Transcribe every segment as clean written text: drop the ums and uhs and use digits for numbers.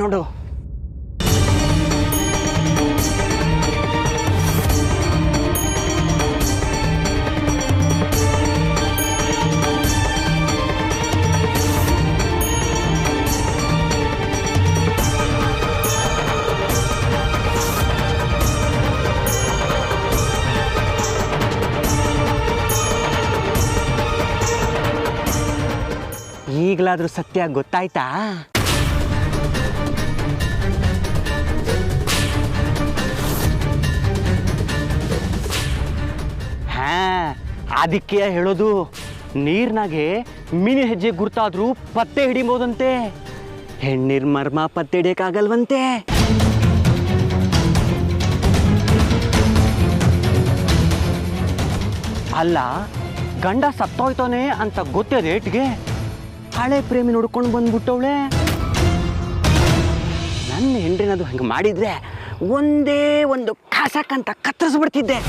ನೋಡು. ಈಗಲಾದ್ರೂ ಸತ್ಯ ಗೊತ್ತಾಯ್ತಾ? ಹಾ, ಅದಕ್ಕೆ ಹೇಳೋದು, ನೀರ್ನಾಗೆ ಮೀನಿನ ಹೆಜ್ಜೆ ಗುರ್ತಾದ್ರೂ ಪತ್ತೆ ಹಿಡಿಬೋದಂತೆ, ಹೆಣ್ಣಿರ್ ಮರ್ಮ ಪತ್ತೆ ಹಿಡಿಯಕ್ಕಾಗಲ್ವಂತೆ. ಅಲ್ಲ, ಗಂಡ ಸತ್ತೋಯ್ತಾನೆ ಅಂತ ಗೊತ್ತೇ ರೇಟ್ಗೆ ಹಳೆ ಪ್ರೇಮಿ ನೋಡ್ಕೊಂಡು ಬಂದ್ಬಿಟ್ಟವಳೆ. ನನ್ನ ಹೆಂಡ್ರಿನದು ಹಂಗೆ ಮಾಡಿದ್ರೆ ಒಂದೇ ಒಂದು ಕಾಸಕ್ಕಂತ ಕತ್ತರಿಸ್ಬಿಡ್ತಿದ್ದೆ.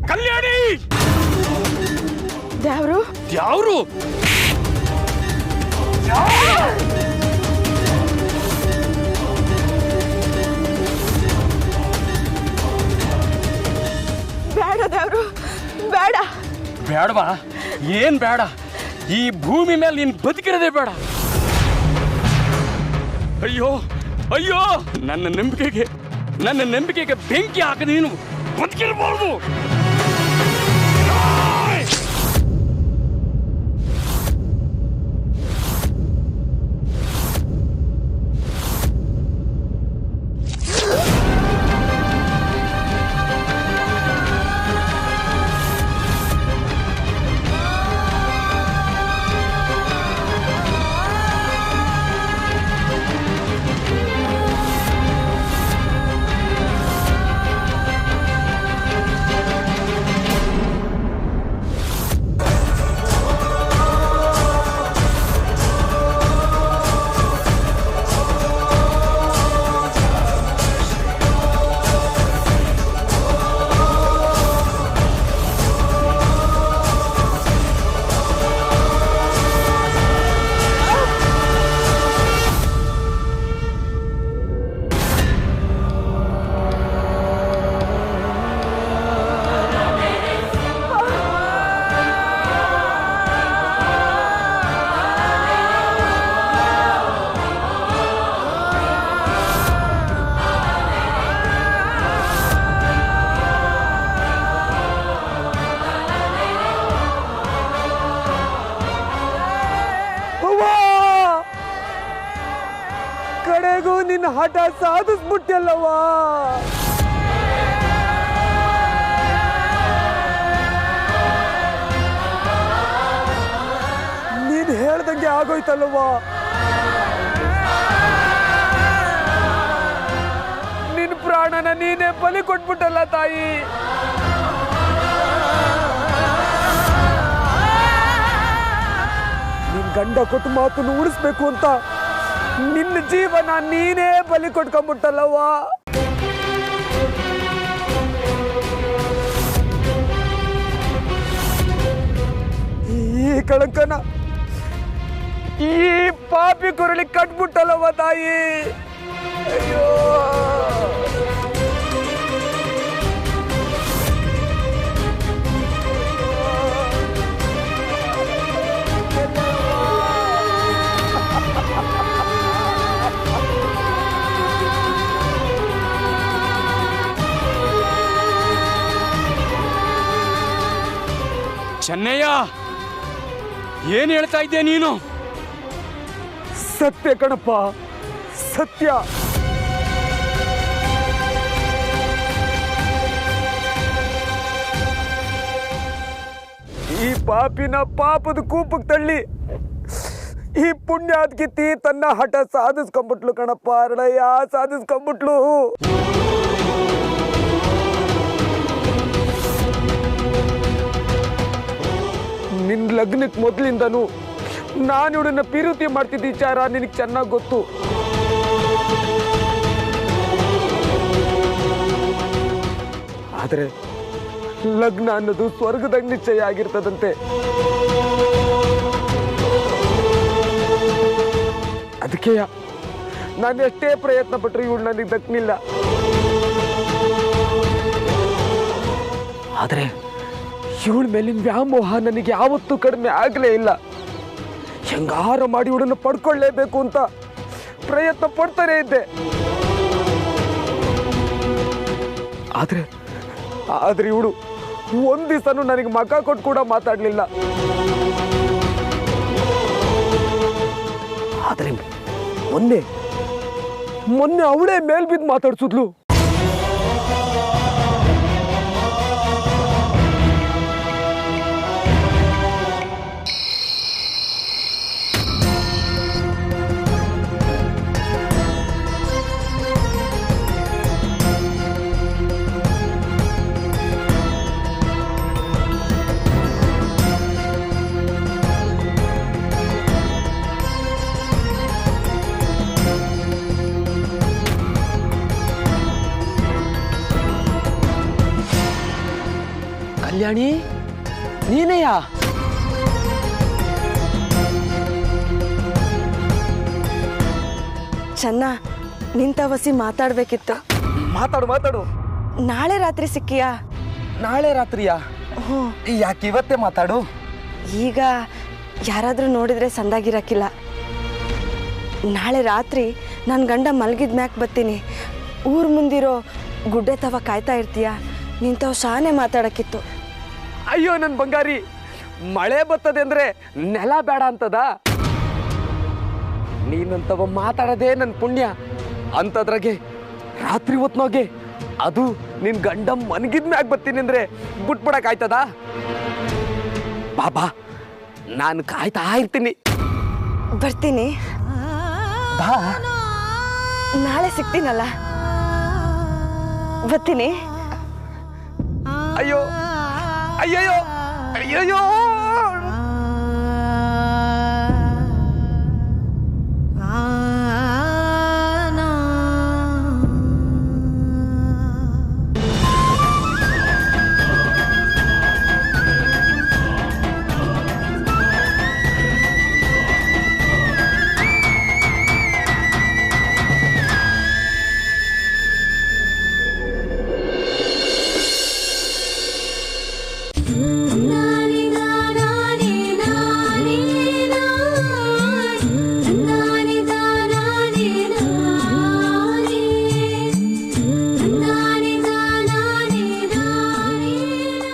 ಕಲ್ಯಾಣಿ, ದ್ಯಾವ್ರು ದ್ಯಾವ್ರು ಬೇಡ ದ್ಯಾವ್ರು, ಬೇಡ. ಬೇಡವಾ? ಏನ್ ಬೇಡ? ಈ ಭೂಮಿ ಮೇಲೆ ನೀನ್ ಬದುಕಿರೋದೇ ಬೇಡ. ಅಯ್ಯೋ ಅಯ್ಯೋ, ನನ್ನ ನಂಬಿಕೆಗೆ ಬೆಂಕಿ ಹಾಕದ ನೀನು ಬದುಕಿರಬಾರ್ದು. ಕಡೆಗೂ ನಿನ್ನ ಹಠ ಸಾಧಿಸ್ಬಿಟ್ಟಲ್ಲವಾ? ನೀನ್ ಹೇಳ್ದಂಗೆ ಆಗೋಯ್ತಲ್ವಾ? ನಿನ್ ಪ್ರಾಣನ ನೀನೇ ಬಲಿ ಕೊಟ್ಬಿಟ್ಟಲ್ಲ ತಾಯಿ. ಗಂಡ ಕೊಟ್ಟು ಮಾತನ್ನು ಉಳಿಸ್ಬೇಕು ಅಂತ ನಿನ್ನ ಜೀವನ ನೀನೇ ಬಲಿ ಕೊಟ್ಕೊಂಡ್ಬಿಟ್ಟಲ್ಲವ್ವ. ಈ ಕಳಂಕನ ಈ ಪಾಪಿ ಕುರಳಿ ಕಟ್ಬಿಟ್ಟಲ್ಲವ್ವ ತಾಯಿ. ಅಯ್ಯೋ ಚೆನ್ನಯ್ಯ, ಏನ್ ಹೇಳ್ತಾ ಇದ್ದೆ ನೀನು? ಸತ್ಯ ಕಣಪ್ಪ, ಸತ್ಯ. ಈ ಪಾಪಿನ ಪಾಪದ ಕೂಪಕ್ಕೆ ತಳ್ಳಿ ಈ ಪುಣ್ಯಾದ ಕಿತ್ತಿ ತನ್ನ ಹಠ ಸಾಧಿಸ್ಕೊಂಡ್ಬಿಟ್ಲು ಕಣಪ್ಪ. ಅರಳಯ್ಯ ಸಾಧಿಸ್ಕೊಂಡ್ಬಿಟ್ಲು. ನಿನ್ ಲಗ್ನಕ್ಕೆ ಮೊದಲಿಂದನೂ ನಾನು ಇವಳನ್ನ ಪ್ರೀತಿ ಮಾಡ್ತಿದ್ದ ವಿಚಾರ ನಿನಗೆ ಚೆನ್ನಾಗಿ ಗೊತ್ತು. ಆದರೆ ಲಗ್ನ ಅನ್ನೋದು ಸ್ವರ್ಗದಾಗ ನಿಶ್ಚಯ ಆಗಿರ್ತದಂತೆ. ಅದಕ್ಕೆ ನಾನು ಎಷ್ಟೇ ಪ್ರಯತ್ನ ಪಟ್ಟರು ಇವಳು ನನಗೆ ದಕ್ಕಲಿಲ್ಲ. ಆದರೆ ಇವಳ ಮೇಲಿನ ವ್ಯಾಮೋಹ ನನಗೆ ಯಾವತ್ತೂ ಕಡಿಮೆ ಆಗಲೇ ಇಲ್ಲ. ಹೆಂಗಾರ ಮಾಡಿ ಇವಳನ್ನು ಪಡ್ಕೊಳ್ಳೇಬೇಕು ಅಂತ ಪ್ರಯತ್ನ ಪಡ್ತಾನೆ ಇದ್ದೆ. ಆದ್ರೆ ಇವಳು ಒಂದ್ ದಿವಸನೂ ನನಗೆ ಮಗ ಕೊಟ್ಟು ಕೂಡ ಮಾತಾಡ್ಲಿಲ್ಲ. ಆದ್ರೆ ಮೊನ್ನೆ ಅವಳೇ ಮೇಲ್ ಬಿದ್ದು ಮಾತಾಡ್ಸಿದ್ಲು. ಕಲ್ಯಾಣಿ, ನೀನೆಯಾ? ಚೆನ್ನ, ನಿಂತವಸಿ ಮಾತಾಡ್ಬೇಕಿತ್ತು. ಮಾತಾಡು. ನಾಳೆ ರಾತ್ರಿ ಸಿಕ್ಕಿಯಾ? ನಾಳೆ ರಾತ್ರಿಯಾ? ಯಾಕೆ ಇವತ್ತೇ ಮಾತಾಡು. ಈಗ ಯಾರಾದ್ರೂ ನೋಡಿದ್ರೆ ಸಂದಾಗಿರಕ್ಕಿಲ್ಲ. ನಾಳೆ ರಾತ್ರಿ ನನ್ನ ಗಂಡ ಮಲಗಿದ ಮ್ಯಾಕ್ ಬರ್ತೀನಿ. ಊರ್ ಮುಂದಿರೋ ಗುಡ್ಡೆ ತವ ಕಾಯ್ತಾ ಇರ್ತೀಯ? ನಿಂತವ್ ಶಾನೆ ಮಾತಾಡಕ್ಕಿತ್ತು. ಅಯ್ಯೋ ನನ್ನ ಬಂಗಾರಿ, ಮಳೆ ಬರ್ತದೆ ಅಂದ್ರೆ ನೆಲ ಬೇಡ ಅಂತದ? ನೀನಂತವ ಮಾತಾಡೋದೇ ನನ್ನ ಪುಣ್ಯ. ಅಂತದ್ರಾಗೆ ರಾತ್ರಿ ಹೊತ್ನೋಗೆ ಅದು ನಿನ್ ಗಂಡ ಮನಗಿದ ಮ್ಯಾಗ ಬರ್ತೀನಿ ಅಂದ್ರೆ ಬಿಟ್ಬಿಡಕ್ ಆಯ್ತದ? ಬಾಬಾ, ನಾನು ಕಾಯ್ತಾ ಇರ್ತೀನಿ. ಬರ್ತೀನಿ. ಬಾ. ನಾಳೆ ಸಿಗ್ತೀನಲ್ಲ, ಬರ್ತೀನಿ. ಅಯ್ಯೋ ಅಯ್ಯಯ್ಯೋ ಅಯ್ಯಯ್ಯೋ.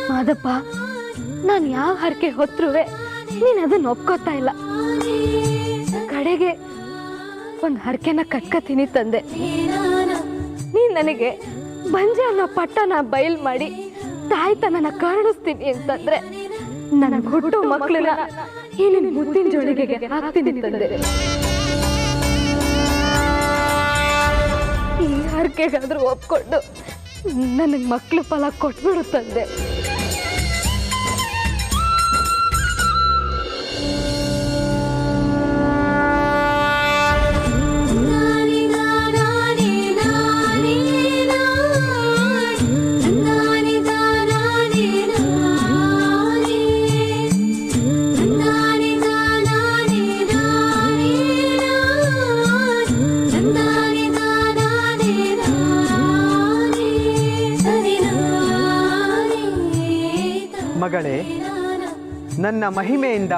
ಮಾದಪ್ಪ, ನಾನು ಯಾವ ಹರಕೆ ಹೊತ್ತರುವೆ ನೀನು ಅದನ್ನ ಒಪ್ಕೋತಾ ಇಲ್ಲ. ಕಡೆಗೆ ಒಂದು ಹರಕೆನ ಕಟ್ಕತೀನಿ ತಂದೆ. ನೀನು ನನಗೆ ಬಂಜೆ ಅನ್ನೋ ಪಟ್ಟನ ಬಯಲ್ ಮಾಡಿ ತಾಯ್ತನನ ಕರುಣಿಸ್ತೀನಿ ಅಂತಂದ್ರೆ ನನ್ನ ಹುಟ್ಟು ಮಕ್ಕಳನ್ನ ಈ ನಿನ್ನ ಮುದ್ದಿನ ಜೋಳಿಗೆಗೆ ಹಾಕ್ತೀನಿ ತಂದೆ. ಈ ಹರಕೆಗಾದ್ರೂ ಒಪ್ಕೊಂಡು ನನಗೆ ಮಕ್ಕಳು ಫಲ ಕೊಟ್ಬಿಡು ತಂದೆ. ನನ್ನ ಮಹಿಮೆಯಿಂದ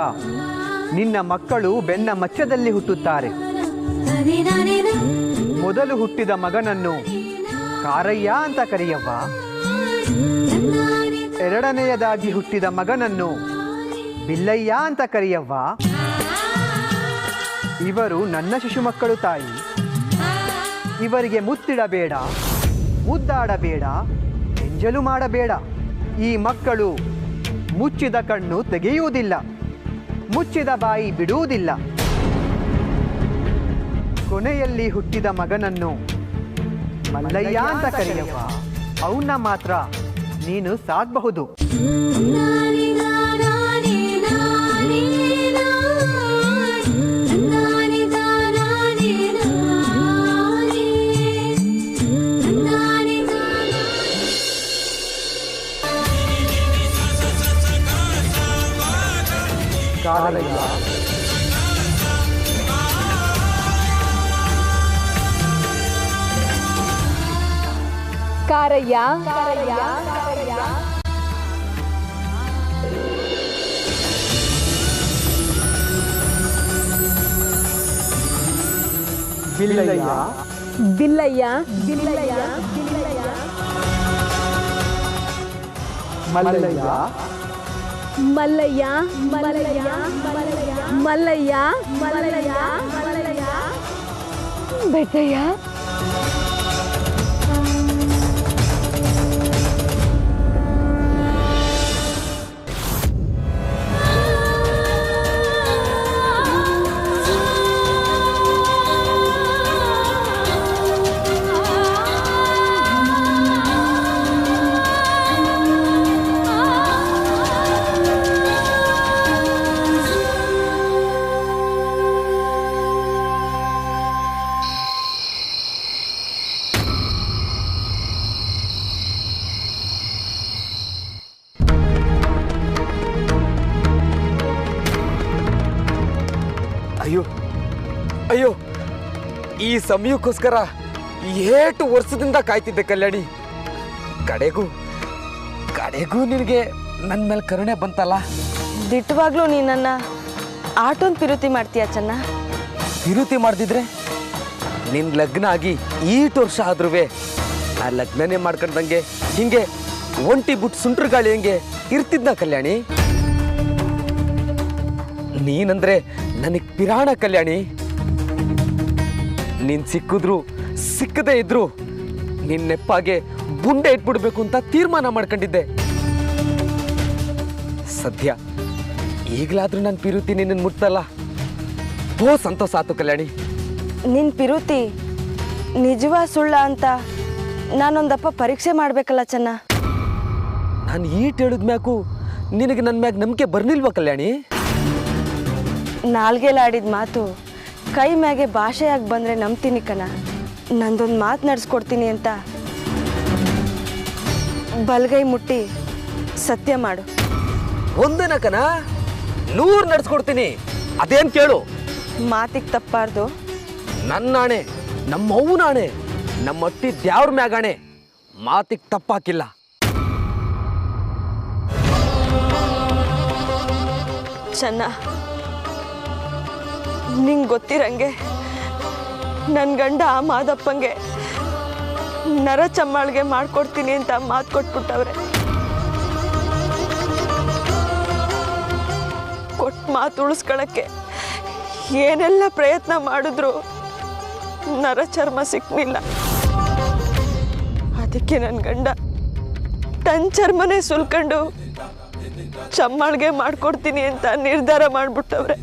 ನಿನ್ನ ಮಕ್ಕಳು ಬೆನ್ನ ಮಚ್ಚದಲ್ಲಿ ಹುಟ್ಟುತ್ತಾರೆ. ಮೊದಲು ಹುಟ್ಟಿದ ಮಗನನ್ನು ಕಾರಯ್ಯ ಅಂತ ಕರೆಯವ್ವ. ಎರಡನೆಯದಾಗಿ ಹುಟ್ಟಿದ ಮಗನನ್ನು ಬಿಲ್ಲಯ್ಯ ಅಂತ ಕರೆಯವ್ವ. ಇವರು ನನ್ನ ಶಿಶು ಮಕ್ಕಳು ತಾಯಿ. ಇವರಿಗೆ ಮುತ್ತಿಡಬೇಡ, ಮುದ್ದಾಡಬೇಡ, ಎಂಜಲು ಮಾಡಬೇಡ. ಈ ಮಕ್ಕಳು ಮುಚ್ಚಿದ ಕಣ್ಣು ತೆಗೆಯುವುದಿಲ್ಲ, ಮುಚ್ಚಿದ ಬಾಯಿ ಬಿಡುವುದಿಲ್ಲ. ಕೊನೆಯಲ್ಲಿ ಹುಟ್ಟಿದ ಮಗನನ್ನು ಮಲ್ಲಯ್ಯ ಅಂತ ಕರೆಯವ್ವ. ಅವನ್ನ ಮಾತ್ರ ನೀನು ಸಾಕಬಹುದು. ಕಾರಯ್ಯ ಕಾರಯ್ಯ ಬಿಲ್ಲಯ್ಯ ಬಿಲ್ಲಯ್ಯ ಮಲ್ಲಯ್ಯ ಮಲ್ಲಯ್ಯ ಬೆಟ್ಟಯ್ಯ ಅಯ್ಯೋ ಅಯ್ಯೋ, ಈ ಸಮಯಕ್ಕೋಸ್ಕರ ಏಟು ವರ್ಷದಿಂದ ಕಾಯ್ತಿದ್ದೆ ಕಲ್ಯಾಣಿ. ಕಡೆಗೂ ನಿನಗೆ ನನ್ನ ಮೇಲೆ ಕರುಣೆ ಬಂತಲ್ಲ. ದಿಟ್ಟವಾಗ್ಲೂ ನೀನನ್ನ ಆಟೊಂದು ಪಿರುತಿ ಮಾಡ್ತೀಯ ಚೆನ್ನ. ವಿರುತಿ ಮಾಡ್ದಿದ್ರೆ ನಿನ್ ಲಗ್ನ ಆಗಿ ಈಟು ವರ್ಷ ಆದ್ರೂ ನಾ ಲಗ್ನನೇ ಮಾಡ್ಕೊಂಡಂಗೆ ಹಿಂಗೆ ಒಂಟಿ ಬಿಟ್ಟು ಸುಂಟ್ರ ಗಾಳಿ ಹೆಂಗೆ ಇರ್ತಿದ್ನ ಕಲ್ಯಾಣಿ. ನೀನಂದ್ರೆ ನನಗ್ ಪಿರಾಣ ಕಲ್ಯಾಣಿ. ನೀನ್ ಸಿಕ್ಕಿದ್ರು ಸಿಕ್ಕದೇ ಇದ್ರು ನಿನ್ ನೆಪ್ಪಾಗೆ ಬುಂಡೆ ಇಟ್ಬಿಡ್ಬೇಕು ಅಂತ ತೀರ್ಮಾನ ಮಾಡ್ಕೊಂಡಿದ್ದೆ. ಸದ್ಯ ಈಗಲಾದ್ರೂ ನನ್ನ ಪಿರುತಿ ನಿನ್ನ ಮುಟ್ತಲ್ಲ, ಸಂತೋಷ ಆತು ಕಲ್ಯಾಣಿ. ನಿನ್ನ ಪಿರುತಿ ನಿಜವಾ ಸುಳ್ಳ ಅಂತ ನಾನೊಂದಪ್ಪ ಪರೀಕ್ಷೆ ಮಾಡ್ಬೇಕಲ್ಲ ಚೆನ್ನ. ನಾನು ಈಟ್ ಹೇಳಿದ್ಮ್ಯಾಕು ನಿನಗೆ ನನ್ನ ಮ್ಯಾಗ ನಂಬಿಕೆ ಬರ್ಲಿಲ್ವಾ ಕಲ್ಯಾಣಿ? ನಾಲ್ಗೆಲಾಡಿದ ಮಾತು ಕೈ ಮ್ಯಾಗೆ ಭಾಷೆಯಾಗಿ ಬಂದರೆ ನಂಬ್ತೀನಿ ಕಣ. ನಂದೊಂದು ಮಾತು ನಡೆಸ್ಕೊಡ್ತೀನಿ ಅಂತ ಬಲ್ಗೈ ಮುಟ್ಟಿ ಸತ್ಯ ಮಾಡು. ಒಂದೇನ ಕಣ 100 ನಡ್ಸ್ಕೊಡ್ತೀನಿ, ಅದೇನ್ ಕೇಳು. ಮಾತಿಗೆ ತಪ್ಪಾರ್ದು. ನನ್ನಾಣೆ, ನಮ್ಮವ್ವನಾಣೆ, ನಮ್ಮ ಅಟ್ಟಿ ದ್ಯಾವ್ರ ಮ್ಯಾಗಾಣೆ, ಮಾತಿಗೆ ತಪ್ಪಾಕಿಲ್ಲ. ಚೆನ್ನ, ನಿಂಗೆ ಗೊತ್ತಿರಂಗೆ ನನ್ನ ಗಂಡ ಮಾದಪ್ಪಂಗೆ ನರ ಚಮ್ಮಾಳ್ಗೆ ಮಾಡ್ಕೊಡ್ತೀನಿ ಅಂತ ಮಾತು ಕೊಟ್ಬಿಟ್ಟವ್ರೆ. ಕೊಟ್ಟು ಮಾತು ಉಳಿಸ್ಕೊಳಕ್ಕೆ ಏನೆಲ್ಲ ಪ್ರಯತ್ನ ಮಾಡಿದ್ರು ನರ ಚರ್ಮ ಸಿಕ್ಲಿಲ್ಲ. ಅದಕ್ಕೆ ನನ್ನ ಗಂಡ ತನ್ನ ಚರ್ಮನೇ ಸುಲ್ಕೊಂಡು ಚಮ್ಮಾಳ್ಗೆ ಮಾಡ್ಕೊಡ್ತೀನಿ ಅಂತ ನಿರ್ಧಾರ ಮಾಡಿಬಿಟ್ಟವ್ರೆ.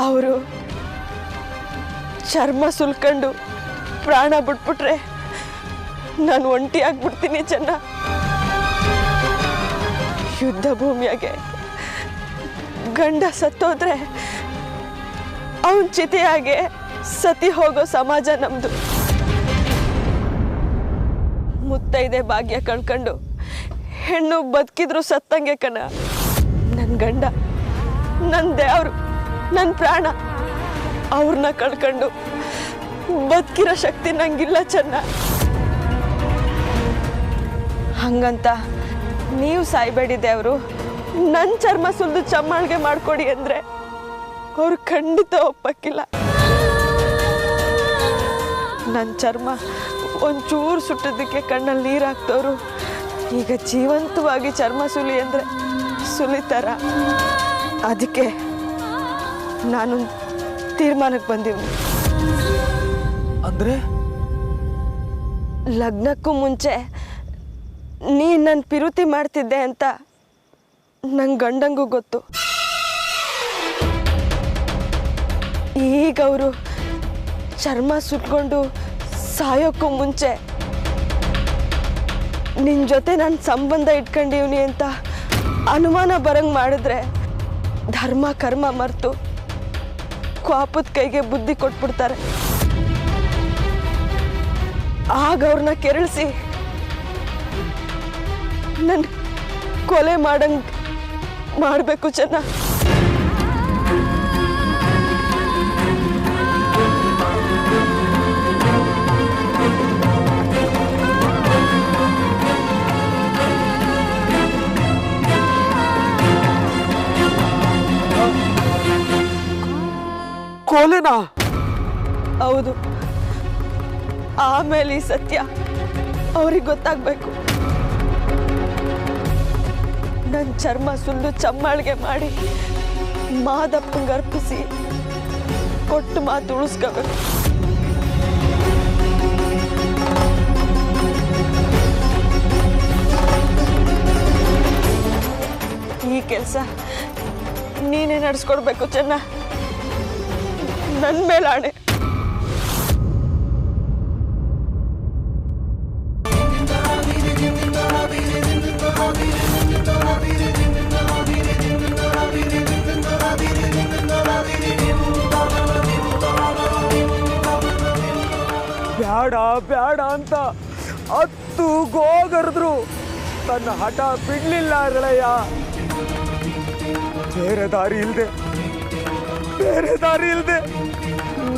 ಅವರು ಚರ್ಮ ಸುಲ್ಕೊಂಡು ಪ್ರಾಣ ಬಿಟ್ಬಿಟ್ರೆ ನಾನು ಒಂಟಿ ಆಗ್ಬಿಡ್ತೀನಿ ಚೆನ್ನ. ಯುದ್ಧ ಭೂಮಿಯಾಗೆ ಗಂಡ ಸತ್ತೋದ್ರೆ ಅವನ ಚಿತೆಯಾಗೆ ಸತಿ ಹೋಗೋ ಸಮಾಜ ನಮ್ದು. ಮುತ್ತೈದೆ ಭಾಗ್ಯ ಕಳ್ಕೊಂಡು ಹೆಣ್ಣು ಬದುಕಿದ್ರು ಸತ್ತಂಗೆ ಕಣ. ನನ್ನ ಗಂಡ, ನನ್ನ ದೇವ್ರು, ನನ್ನ ಪ್ರಾಣ, ಅವ್ರನ್ನ ಕಳ್ಕೊಂಡು ಬದುಕಿರೋ ಶಕ್ತಿ ನಂಗಿಲ್ಲ ಚೆನ್ನ. ಹಂಗಂತ ನೀವು ಸಾಯ್ಬೇಡಿದೆ ಅವರು ನನ್ನ ಚರ್ಮ ಸುಲಿದು ಚಮ್ಮಾಳ್ಗೆ ಮಾಡ್ಕೊಡಿ ಅಂದ್ರೆ ಅವ್ರು ಖಂಡಿತ ಒಪ್ಪಕ್ಕಿಲ್ಲ. ನನ್ನ ಚರ್ಮ ಒಂಚೂರು ಸುಟ್ಟದಕ್ಕೆ ಕಣ್ಣಲ್ಲಿ ನೀರು ಹಾಕ್ತವ್ರು ಈಗ ಜೀವಂತವಾಗಿ ಚರ್ಮ ಸುಲಿ ಅಂದ್ರೆ ಸುಲಿತಾರ. ಅದಕ್ಕೆ ನಾನು ತೀರ್ಮಾನಕ್ಕೆ ಬಂದೀನಿ. ಅಂದ್ರೆ ಲಗ್ನಕ್ಕೂ ಮುಂಚೆ ನೀನು ನನ್ನ ಪಿರುತಿ ಮಾಡ್ತಿದ್ದೆ ಅಂತ ನನ್ನ ಗಂಡಂಗೂ ಗೊತ್ತು. ಈಗ ಅವರು ಚರ್ಮ ಸುಟ್ಕೊಂಡು ಸಾಯೋಕ್ಕೂ ಮುಂಚೆ ನಿನ್ನ ಜೊತೆ ನಾನು ಸಂಬಂಧ ಇಟ್ಕೊಂಡಿವ್ನಿ ಅಂತ ಅನುಮಾನ ಬರಂಗೆ ಮಾಡಿದ್ರೆ ಧರ್ಮ ಕರ್ಮ ಮರೆತು ಕ್ವಾಪದ ಕೈಗೆ ಬುದ್ಧಿ ಕೊಟ್ಬಿಡ್ತಾರೆ. ಆಗ ಅವ್ರನ್ನ ಕೆರಳಿಸಿ ನನ್ನ ಕೊಲೆ ಮಾಡಂಗ್ ಮಾಡಬೇಕು ಚೆನ್ನ. ಕೊಲೆನಾ? ಹೌದು. ಆಮೇಲೆ ಈ ಸತ್ಯ ಅವ್ರಿಗೆ ಗೊತ್ತಾಗ್ಬೇಕು. ನನ್ನ ಚರ್ಮ ಸುಲ್ದು ಚಮ್ಮಾಳ್ಗೆ ಮಾಡಿ ಮಾದಪ್ಪಂಗೆ ಅರ್ಪಿಸಿ ಕೊಟ್ಟು ಮಾತು ಉಳಿಸ್ಕೋಬೇಕು. ಈ ಕೆಲಸ ನೀನೇ ನಡೆಸ್ಕೊಡ್ಬೇಕು ಚೆನ್ನ. ನನ್ನ ಮೇಲೆ ಆಣೆ. ಬ್ಯಾಡ ಬ್ಯಾಡ ಅಂತ 10 ಗೋಗರ್ದ್ರು ತನ್ನ ಹಠ ಬಿಡ್ಲಿಲ್ಲ ಅರಳಯ್ಯ. ಬೇರೆ ದಾರಿ ಇಲ್ದೆ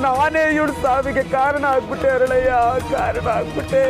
ನಾನೇ ಇವಳು ಸಾವಿಗೆ ಕಾರಣ ಆಗ್ಬಿಟ್ಟೆ ಅರಳಯ್ಯ, ಕಾರಣ ಆಗ್ಬಿಟ್ಟೆ.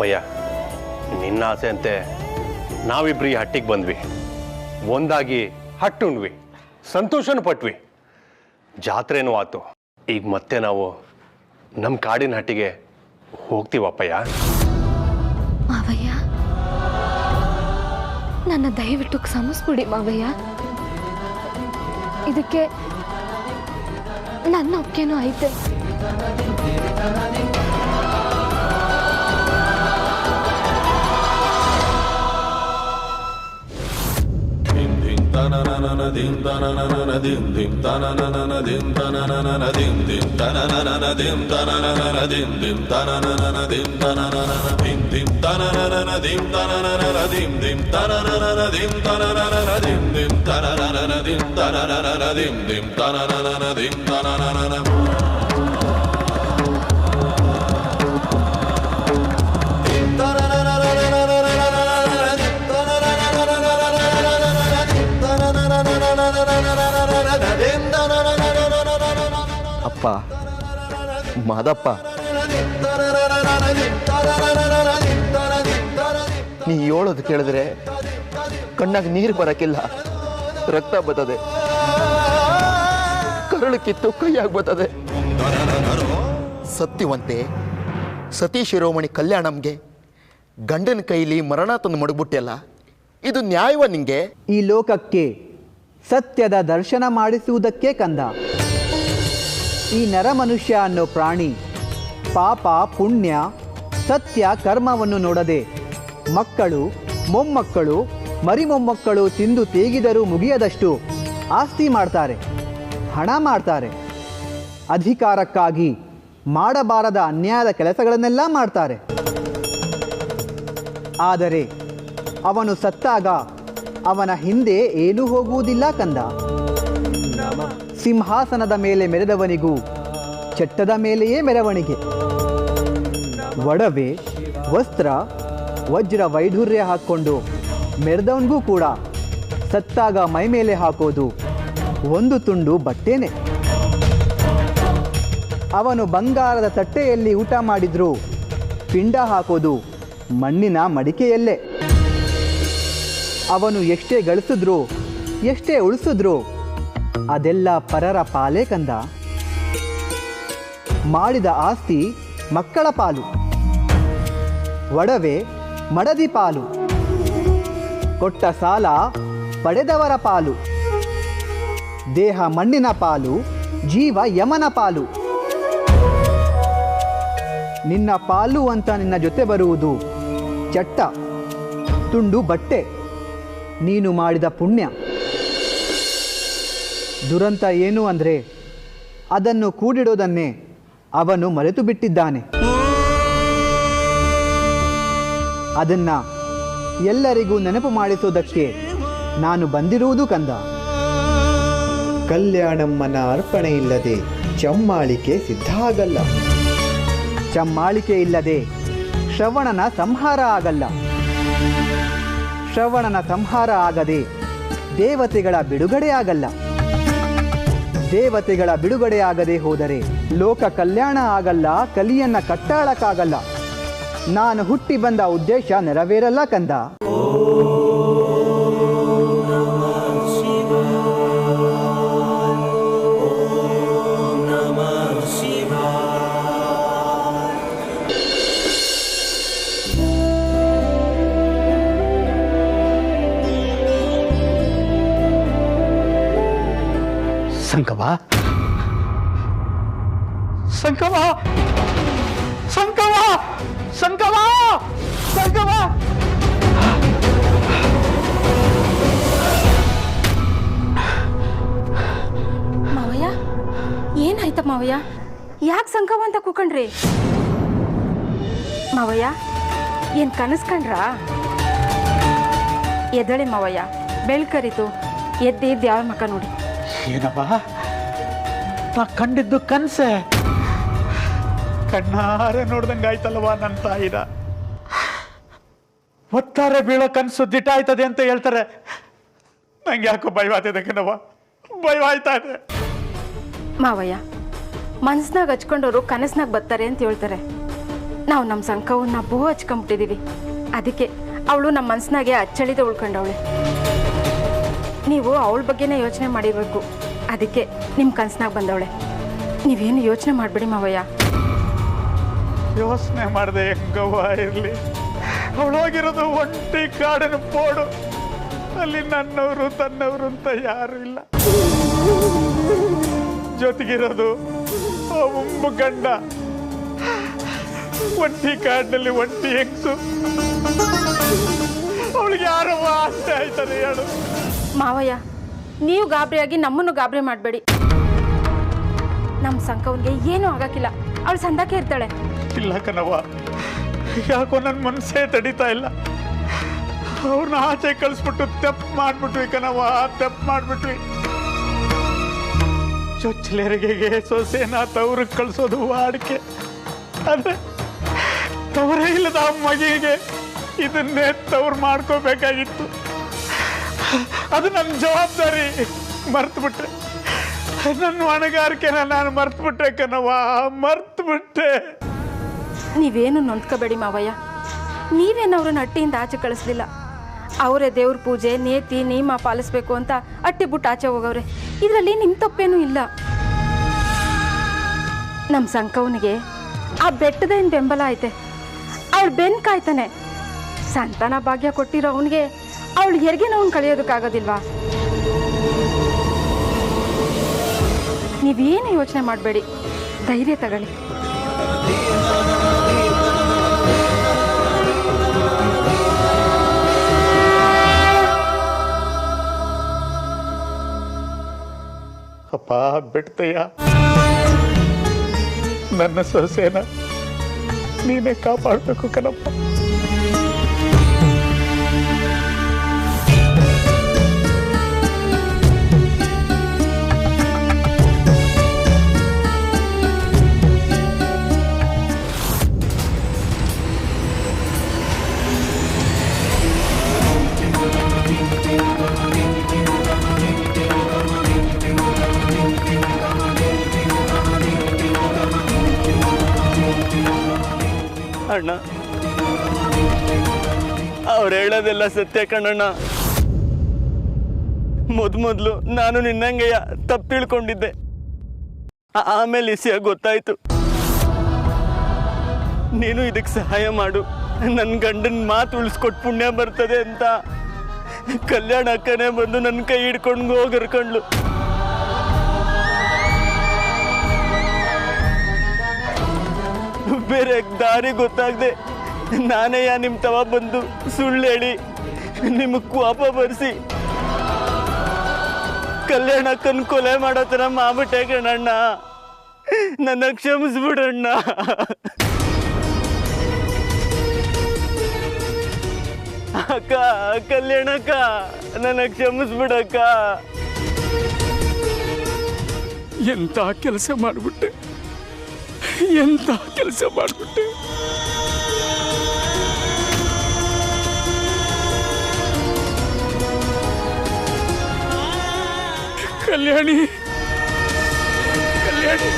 ಅಪ್ಪಯ್ಯ, ನಿನ್ನ ಆಸೆ ಅಂತೆ ನಾವಿಬ್ರು ಈ ಹಟ್ಟಿಗೆ ಬಂದ್ವಿ, ಒಂದಾಗಿ ಹಟ್ಟುಂಡ್ವಿ, ಸಂತೋಷನೂ ಪಟ್ವಿ, ಜಾತ್ರೆನೂ ಆತು. ಈಗ ಮತ್ತೆ ನಾವು ನಮ್ಮ ಕಾಡಿನ ಹಟ್ಟಿಗೆ ಹೋಗ್ತೀವಪ್ಪಯ್ಯ. ಮಾವಯ್ಯ, ನನ್ನ ದಯವಿಟ್ಟು ಕ್ಷಮಿಸ್ಬಿಡಿ ಮಾವಯ್ಯ. ಇದಕ್ಕೆ ನನ್ನ ಒಪ್ಪಿಗೆನೂ ಐತೆ. ಅಪ್ಪ, ಮಾದಪ್ಪ, ನೀ ಹೇಳೋದು ಕೇಳಿದ್ರೆ ಕಣ್ಣಾಗ ನೀರು ಬರಕ್ಕಿಲ್ಲ, ರಕ್ತ ಬರ್ತದೆ, ಕರಳು ಕಿತ್ತು ಕೈಯಾಗಿ ಬರ್ತದೆ. ಸತ್ಯವಂತೆ ಸತೀ ಶಿರೋಮಣಿ ಕಲ್ಯಾಣಂಗೆ ಗಂಡನ ಕೈಲಿ ಮರಣ ತಂದು ಮಡಗ್ಬಿಟ್ಟೆಲ್ಲ, ಇದು ನ್ಯಾಯವ ನಿಂಗೆ? ಈ ಲೋಕಕ್ಕೆ ಸತ್ಯದ ದರ್ಶನ ಮಾಡಿಸುವುದಕ್ಕೆ ಕಂದ. ಈ ನರಮನುಷ್ಯ ಅನ್ನೋ ಪ್ರಾಣಿ ಪಾಪ ಪುಣ್ಯ ಸತ್ಯ ಕರ್ಮವನ್ನು ನೋಡದೆ ಮಕ್ಕಳು ಮೊಮ್ಮಕ್ಕಳು ಮರಿಮೊಮ್ಮಕ್ಕಳು ತಿಂದು ತೇಗಿದರೂ ಮುಗಿಯದಷ್ಟು ಆಸ್ತಿ ಮಾಡ್ತಾರೆ, ಹಣ ಮಾಡ್ತಾರೆ, ಅಧಿಕಾರಕ್ಕಾಗಿ ಮಾಡಬಾರದ ಅನ್ಯಾಯದ ಕೆಲಸಗಳನ್ನೆಲ್ಲ ಮಾಡ್ತಾರೆ. ಆದರೆ ಅವನು ಸತ್ತಾಗ ಅವನ ಹಿಂದೆ ಏನೂ ಹೋಗುವುದಿಲ್ಲ ಕಂದ. ಸಿಂಹಾಸನದ ಮೇಲೆ ಮೆರೆದವನಿಗೂ ಚಟ್ಟದ ಮೇಲೆಯೇ ಮೆರವಣಿಗೆ. ಒಡವೆ ವಸ್ತ್ರ ವಜ್ರ ವೈಢೂರ್ಯ ಹಾಕ್ಕೊಂಡು ಮೆರೆದವನಿಗೂ ಕೂಡ ಸತ್ತಾಗ ಮೈ ಮೇಲೆ ಹಾಕೋದು ಒಂದು ತುಂಡು ಬಟ್ಟೆನೆ. ಅವನು ಬಂಗಾರದ ತಟ್ಟೆಯಲ್ಲಿ ಊಟ ಮಾಡಿದ್ರೂ ಪಿಂಡ ಹಾಕೋದು ಮಣ್ಣಿನ ಮಡಿಕೆಯಲ್ಲೇ. ಅವನು ಎಷ್ಟೇ ಗಳಿಸಿದ್ರೂ ಎಷ್ಟೇ ಉಳಿಸಿದ್ರೂ ಅದೆಲ್ಲ ಪರರ ಪಾಲೇ ಕಂದ. ಮಾಡಿದ ಆಸ್ತಿ ಮಕ್ಕಳ ಪಾಲು, ಒಡವೆ ಮಡದಿ ಪಾಲು, ಕೊಟ್ಟ ಸಾಲ ಪಡೆದವರ ಪಾಲು, ದೇಹ ಮಣ್ಣಿನ ಪಾಲು, ಜೀವ ಯಮನ ಪಾಲು. ನಿನ್ನ ಪಾಲು ಅಂತ ನಿನ್ನ ಜೊತೆ ಬರುವುದು ಚಟ್ಟ, ತುಂಡು ಬಟ್ಟೆ, ನೀನು ಮಾಡಿದ ಪುಣ್ಯ. ದುರಂತ ಏನು ಅಂದರೆ ಅದನ್ನು ಕೂಡಿಡೋದನ್ನೇ ಅವನು ಮರೆತು ಬಿಟ್ಟಿದ್ದಾನೆ. ಅದನ್ನ ಎಲ್ಲರಿಗೂ ನೆನಪು ಮಾಡಿಸೋದಕ್ಕೆ ನಾನು ಬಂದಿರುವುದು ಕಂದ. ಕಲ್ಯಾಣಮ್ಮನ ಅರ್ಪಣೆ ಇಲ್ಲದೆ ಚಮ್ಮಾಳಿಕೆ ಸಿದ್ಧ ಆಗಲ್ಲ, ಚಮ್ಮಾಳಿಕೆ ಇಲ್ಲದೆ ಶ್ರವಣನ ಸಂಹಾರ ಆಗಲ್ಲ, ಶ್ರವಣನ ಸಂಹಾರ ಆಗದೆ ದೇವತೆಗಳ ಬಿಡುಗಡೆ ಆಗಲ್ಲ, ದೇವತೆಗಳ ಬಿಡುಗಡೆ ಆಗದೆ ಹೋದರೆ ಲೋಕ ಕಲ್ಯಾಣ ಆಗಲ್ಲ, ಕಲಿಯನ್ನ ಕಟ್ಟಾಳಕ್ಕಾಗಲ್ಲ. ನಾನು ಹುಟ್ಟಿ ಬಂದ ಉದ್ದೇಶ ನೆರವೇರಲ್ಲ ಕಂದ. ಸಂಕವ ಸಂಕವ ಸಂಕವ ಸಂಕವ ಸಂಕವ ಮಾವಯ್ಯ, ಏನಾಯ್ತ ಮಾವಯ್ಯ? ಯಾಕೆ ಸಂಕವ ಅಂತ ಕೂಕೊಂಡ್ರಿ? ಮಾವಯ್ಯ, ಏನು ಕನಸ್ಕೊಂಡ್ರಾ? ಎದಳೆ ಮಾವಯ್ಯ, ಬೆಳ್ಕರಿತು, ಎದ್ದು ಯಾವ ಮಕ್ಕ ನೋಡಿ. ಏನವ್ವ, ನಾ ಕಂಡಿದ್ದು ಕನಸೆ, ಕಣ್ಣಾರೆ ನೋಡ್ದಂಗಾಯ್ತಲ್ವ ನನ್ನ ತಾಯಿನ. ಒತ್ತಾರೆ ಬೀಳೋ ಕನಸು ದಿಟ ಆಯ್ತದೆ ಅಂತ ಹೇಳ್ತಾರೆ. ನಂಗೆ ಯಾಕೋ ಭಯವಾಗ್ತಿದೆ ಕಣವ್ವ, ಭಯವಾಯ್ತಾ ಇದೆ. ಮಾವಯ್ಯ, ಮನಸ್ನಾಗ ಹಚ್ಕೊಂಡವರು ಕನಸ್ನಾಗ ಬರ್ತಾರೆ ಅಂತ ಹೇಳ್ತಾರೆ. ನಾವು ನಮ್ಮ ಸಂಕವನ್ನ ಬೂ ಹಚ್ಕೊಂಬಿಟ್ಟಿದ್ದೀವಿ. ಅದಕ್ಕೆ ಅವಳು ನಮ್ಮ ಮನಸ್ಸಿನಾಗೆ ಅಚ್ಚಳಿದ ಉಳ್ಕೊಂಡವಳೆ. ನೀವು ಅವಳ ಬಗ್ಗೆನೇ ಯೋಚನೆ ಮಾಡಿರ್ಬೇಕು. ಅದಕ್ಕೆ ನಿಮ್ಮ ಕನಸ್ನಾಗ ಬಂದವಳೆ. ನೀವೇನು ಯೋಚನೆ ಮಾಡಬೇಡಿ ಮಾವಯ್ಯ. ಯೋಚನೆ ಮಾಡಿದೆ ಹೆಂಗವ್ವ ಇರಲಿ. ಅವಳೋಗಿರೋದು ಒಂಟಿ ಕಾಡಿನ ಪೋಡು. ಅಲ್ಲಿ ನನ್ನವರು ತನ್ನವರು ಅಂತ ಯಾರು ಇಲ್ಲ. ಜೊತೆಗಿರೋದು ಒಂಬ ಗಂಡ. ಒಂಟಿ ಕಾಡಿನಲ್ಲಿ ಒಂಟಿ ಹೆಂಗಸು. ಅವಳಿಗೆ ಯಾರವ್ವ ಅಷ್ಟೇ ಆಯ್ತದೆ ಹೇಳು. ಮಾವಯ್ಯ, ನೀವು ಗಾಬರಿಯಾಗಿ ನಮ್ಮನ್ನು ಗಾಬರಿ ಮಾಡಬೇಡಿ. ನಮ್ಮ ಸಂಕವನ್ಗೆ ಏನೂ ಆಗಕ್ಕಿಲ್ಲ. ಅವಳು ಸಂದಾಕೆ ಇರ್ತಾಳೆ. ಇಲ್ಲ ಕಣವ್ವ, ಯಾಕೋ ನನ್ನ ಮನಸ್ಸೇ ತಡೀತಾ ಇಲ್ಲ. ಅವ್ರನ್ನ ಆಚೆ ಕಳಿಸ್ಬಿಟ್ಟು ತಪ್ಪು ಮಾಡ್ಬಿಟ್ವಿ ಕಣವ್ವ, ತಪ್ಪು ಮಾಡ್ಬಿಟ್ವಿ. ಚೊಚ್ಚಲೆರಿಗೆಗೆ ಸೊಸೆನ ತವ್ರಿಗೆ ಕಳಿಸೋದು ವಾಡಿಕೆ. ಆದ್ರೆ ತವರೇ ಇಲ್ಲದ ಮಗಿಗೆ ಇದನ್ನೇ ತವ್ರು ಮಾಡ್ಕೋಬೇಕಾಗಿತ್ತು. ಅದು ನನ್ನ ಜವಾಬ್ದಾರಿ. ಮರ್ತುಬಿಟ್ಟೆ. ನನ್ನ ಹೊಣೆಗಾರಿಕೆನ ನಾನು ಮರ್ತುಬಿಟ್ಟೆ ಕಣವ್ವ, ಮರ್ತುಬಿಟ್ಟೆ. ನೀವೇನು ನೊಂದ್ಕೋಬೇಡಿ ಮಾವಯ್ಯ. ನೀವೇನು ಅವ್ರನ್ನ ಹಟ್ಟಿಯಿಂದ ಆಚೆ ಕಳಿಸ್ಲಿಲ್ಲ. ಅವರೇ ದೇವ್ರ ಪೂಜೆ ನೇತಿ ನಿಯಮ ಪಾಲಿಸ್ಬೇಕು ಅಂತ ಅಟ್ಟಿ ಬಿಟ್ಟು ಆಚೆ ಹೋಗವ್ರೆ. ಇದರಲ್ಲಿ ನಿಮ್ಮ ತಪ್ಪೇನೂ ಇಲ್ಲ. ನಮ್ಮ ಸಂಕವನಿಗೆ ಆ ಬೆಟ್ಟದೇನು ಬೆಂಬಲ ಐತೆ. ಅವಳು ಬೆನ್ ಕಾಯ್ತಾನೆ. ಸಂತಾನ ಭಾಗ್ಯ ಕೊಟ್ಟಿರೋ ಅವನಿಗೆ ಅವಳು ಹೆರಿಗೆ ನೋವು ಕಳಿಯೋದಕ್ಕಾಗೋದಿಲ್ವಾ? ನೀವೇನು ಯೋಚನೆ ಮಾಡಬೇಡಿ, ಧೈರ್ಯ ತಗೊಳ್ಳಿ. ಅಪ್ಪ ಬಿಡ್ತಯ್ಯ, ನನ್ನ ಸೊಸೆನ ನೀನೇ ಕಾಪಾಡಬೇಕು ಕಣಪ್ಪ. ಅಣ್ಣ, ಅವ್ರು ಹೇಳೋದೆಲ್ಲ ಸತ್ಯ ಕಣ್ಣಣ್ಣ. ಮೊದ್ಲು ನಾನು ನಿನ್ನಂಗೆಯ ತಪ್ಪು ತಿಳ್ಕೊಂಡಿದ್ದೆ. ಆಮೇಲೆ ಇಸಿಯಾಗಿ ಗೊತ್ತಾಯ್ತು. ನೀನು ಇದಕ್ಕೆ ಸಹಾಯ ಮಾಡು, ನನ್ನ ಗಂಡನ ಮಾತು ಉಳಿಸ್ಕೊಟ್ಟು ಪುಣ್ಯ ಬರ್ತದೆ ಅಂತ ಕಲ್ಯಾಣ ಅಕ್ಕನೇ ಬಂದು ನನ್ನ ಕೈ ಹಿಡ್ಕೊಂಡು ಹೋಗಿರ್ಕೊಂಡ್ಲು. ಬೇರೆ ದಾರಿ ಗೊತ್ತಾಗದೆ ನಾನೇ ನಿಮ್ಮ ತವ ಬಂದು ಸುಳ್ಳು ಹೇಳಿ ನಿಮಗೆ ಕೋಪ ಬರ್ಸಿ ಕಲ್ಯಾಣಕ್ಕನ್ ಕೊಲೆ ಮಾಡೋ ಥರ ಮಾಡ್ಬಿಟ್ಟೆ ಕಣಣ್ಣ. ನನ್ನ ಕ್ಷಮಿಸ್ಬಿಡಣ್ಣ. ಅಕ್ಕ, ಕಲ್ಯಾಣಕ್ಕ, ನನ್ನ ಕ್ಷಮಿಸ್ಬಿಡಕ್ಕ. ಎಂಥ ಕೆಲಸ ಮಾಡಿಬಿಟ್ಟೆ, ಎಂಥ ಕೆಲಸ ಮಾಡಿಬಿಟ್ಟೆ. ಕಲ್ಯಾಣಿ, ಕಲ್ಯಾಣಿ,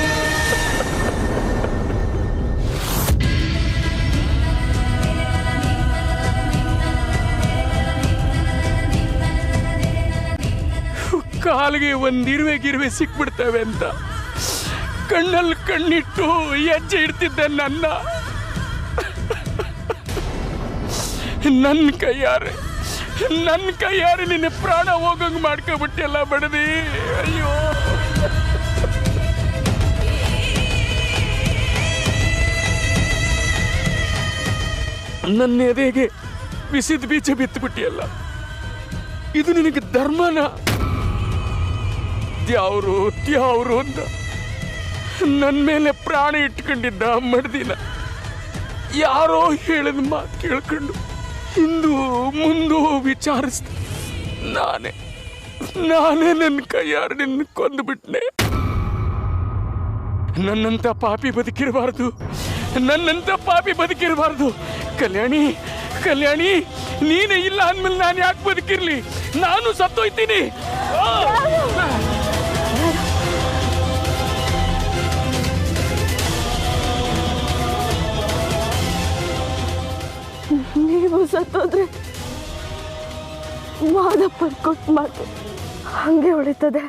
ಕಾಲಿಗೆ ಒಂದಿರುವೆ ಗಿರುವೆ ಸಿಕ್ಬಿಡ್ತವೆ ಅಂತ ಕಣ್ಣಲ್ಲಿ ಕಣ್ಣಿಟ್ಟು ಹೆಜ್ಜೆ ಇಡ್ತಿದ್ದೆ ನನ್ನ ಕೈಯಾರೆ ನಿನ್ನ ಪ್ರಾಣ ಹೋಗಂಗ್ ಮಾಡ್ಕೊಬಿಟ್ಟೆಲ್ಲ ಬಡದಿ. ಅಯ್ಯೋ, ನನ್ನ ಎದೆಗೆ ಬಿಸಿದ ಬೀಜ ಬಿತ್ತುಬಿಟ್ಟಿಯಲ್ಲ. ಇದು ನಿನಗೆ ಧರ್ಮನ? ತ್ಯಾವ್ರು ಅಂತ ನನ್ನ ಮೇಲೆ ಪ್ರಾಣ ಇಟ್ಕೊಂಡಿದ್ದ ಮಡ್ದಿನ ಯಾರೋ ಹೇಳಿದ ಮಾತು ಕೇಳ್ಕೊಂಡು ಹಿಂದೂ ಮುಂದೂ ವಿಚಾರಿಸ್ದೆ. ನಾನೇ ನನ್ನ ಕೈಯಾರ ನಿನ್ನ ಕೊಂದುಬಿಟ್ನೆ. ನನ್ನಂತ ಪಾಪಿ ಬದುಕಿರಬಾರ್ದು. ಕಲ್ಯಾಣಿ, ನೀನೇ ಇಲ್ಲ ಅಂದ್ಮೇಲೆ ನಾನು ಯಾಕೆ ಬದುಕಿರ್ಲಿ? ನಾನು ಸತ್ತೋಯ್ತೀನಿ. ಮಾದಪ್ಪನ ಕೊಟ್ಟು ಮಾತು ಹಂಗೆ ಉಳಿತದೆ.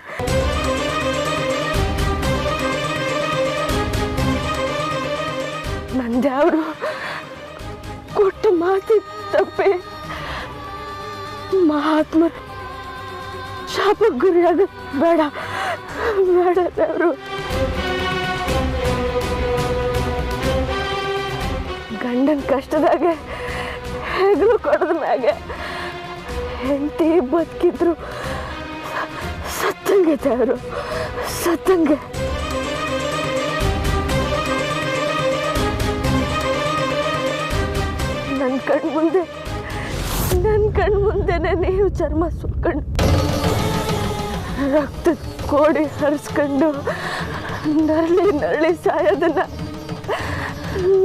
ನಂದ್ಯಾವರು ಕೊಟ್ಟ ಮಾತಿ ತಪ್ಪೆ ಮಹಾತ್ಮ ಶಾಪ ಗುರಿಯಾಗ ಬೇಡ ಬೇಡ ದೇವರು. ಗಂಡನ ಕಷ್ಟದಾಗೆ ಹೆಗಲು ಕೊಡದ ಮ್ಯಾಗೆ ಹೆಂಡತಿ ಬದುಕಿದ್ರು ಸತ್ತಂಗೆ ದೇವರು, ಸತ್ತಂಗೆ. ನನ್ನ ಕಣ್ಮುಂದೆನೆ ನೀವು ಚರ್ಮ ಸುಟ್ಕೊಂಡು ರಕ್ತದ ಕೋಡಿ ಹರಿಸ್ಕೊಂಡು ನರಳಿ ಸಾಯೋದನ್ನ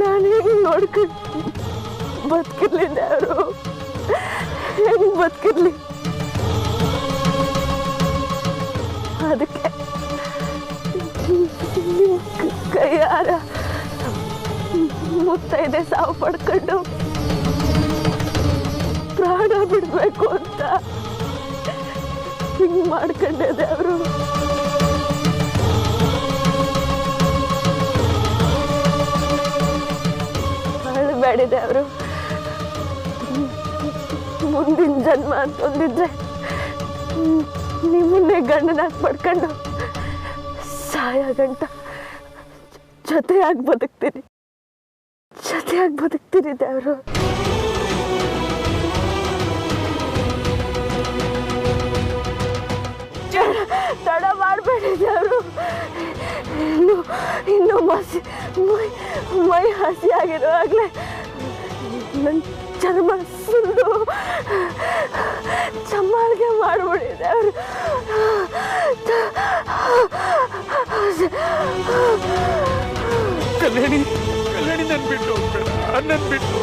ನಾನು ಹೆಂಗೆ ನೋಡ್ಕೊಂಡು ಬದುಕಿರ್ಲಿ ದೇವರು, ಹೆಂಗೆ ಬದುಕಿರ್ಲಿ? ಅದಕ್ಕೆ ಕೈಯಾರ ಮುತ್ತೈದೆ ಸಾವು ಪಡ್ಕೊಂಡು ಪ್ರಾಣ ಬಿಡಬೇಕು ಅಂತ ಹಿಂಗೆ ಮಾಡ್ಕೊಂಡೆ ದೇವರು. ಅಳಬೇಡಿ ದೇವರು. ಮುಂದಿನ ಜನ್ಮ ಅಂತಂದಿದ್ರೆ ನಿಮ್ಮನ್ನೇ ಗಂಡನಾಗಿ ಪಡ್ಕೊಂಡು ಸಾಯ ಗಂಟ ಜೊತೆಯಾಗಿ ಬದುಕ್ತೀನಿ ದೇವರು. ತಡ ಮಾಡಬೇಡಿ ದೇವರು. ಇನ್ನು ಮೈ ಹಸಿಯಾಗಿರುವಾಗಲೇ ನನ್ನ ಚರ್ಮ ಸುರಿದು ಚಮ್ಮಾಳಿಗೆ ಮಾಡ್ಬಿಡಿ ದೇವರು. ಕಲ್ಯಾಣಿ ನನ್ನ ಬಿಟ್ಟು ಹೋಗ್ಬೇಡ, ನನ್ನ ಬಿಟ್ಟು